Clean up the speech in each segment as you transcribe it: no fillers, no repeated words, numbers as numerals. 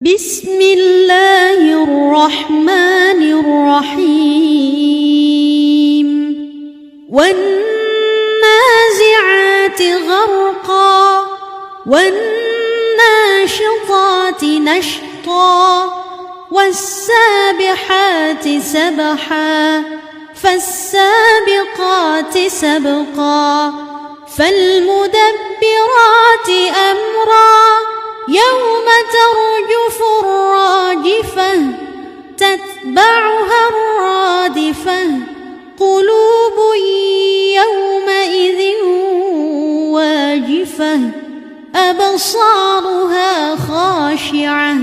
بسم الله الرحمن الرحيم والنازعات غرقا والناشطات نشطا والسابحات سبحا فالسابقات سبقا فالمدبرات أمرا يوم ترجف الراجفة تتبعها الرادفة قلوب يومئذ واجفة أبصارها خاشعة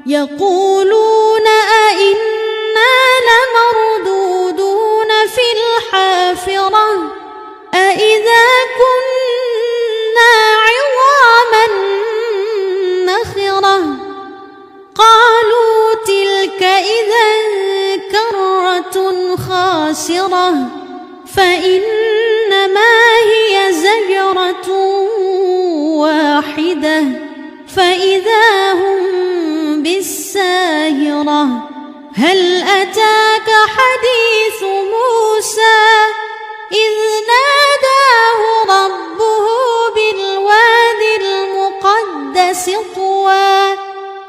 يقولون أئنا لمردودون في الحافرة أئذا كنا عظاما نخرة قالوا تلك إذا كرة خاسرة فإنما هي زجرة واحدة فإذا هم بالساهرة هل أتاك حديث موسى إذ ناداه ربه بالواد المقدس طوى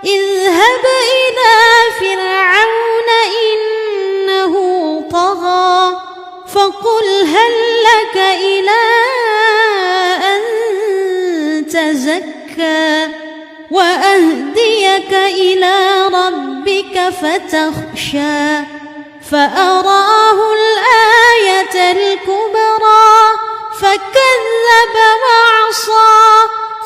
اذهب إلى فرعون إنه طغى فقل هل لك إلى أن تزكى وأهديك إلى ربك فتخشى فأراه الآية الكبرى فكذب وعصى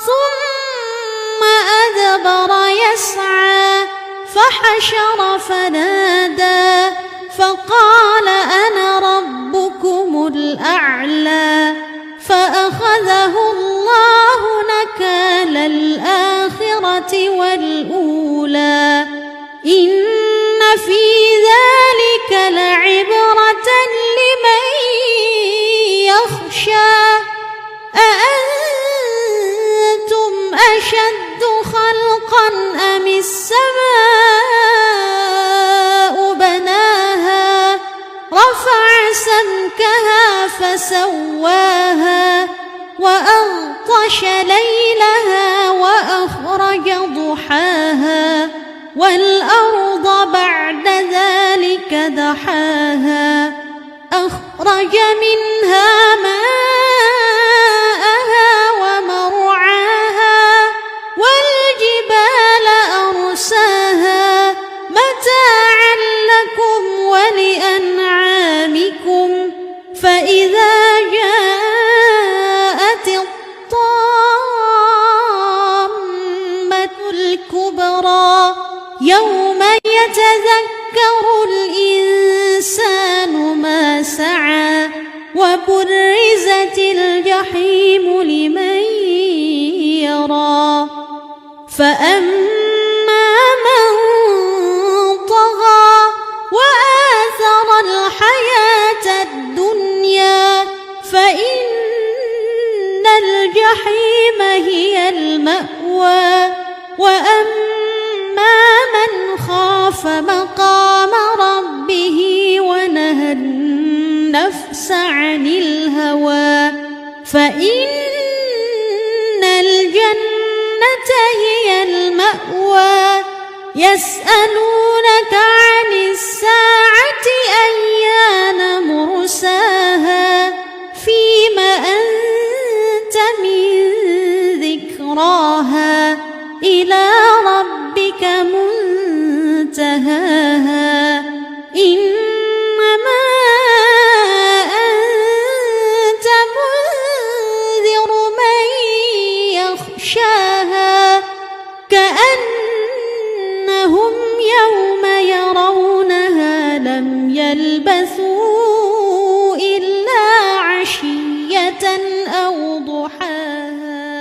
ثم أدبر يسعى فحشر فنادى فقال أنا ربكم الأعلى فأخذه الله نكال الآخرة والأولى إن في ذلك لعبرة لمن يخشى أأنتم أشد خلقا أم السماء بناها رفع سمكها فسواها وأغطش ليلها وأخرج ضحاها والأرض بعد ذلك دحاها أخرج منها ماءها ومرعاها والجبال أرساها متاعا لكم ولأنعامكم فإذا جاءت الطامة الكبرى يوم يتذكر الإنسان ما سعى وبرزت الجحيم لمن يرى فأما من طغى وآثر الحياة الدنيا فإن الجحيم هي المأوى وأما من خاف مقام ربه ونهى النفس عن الهوى فإن الجنة هي المأوى يسألونك عن الساعة أيان مرساها فيم أنت من ذكراها إلى ربك منتهاها إنما أنت منذر من يخشاها كأنهم يوم يرونها لم يلبثوا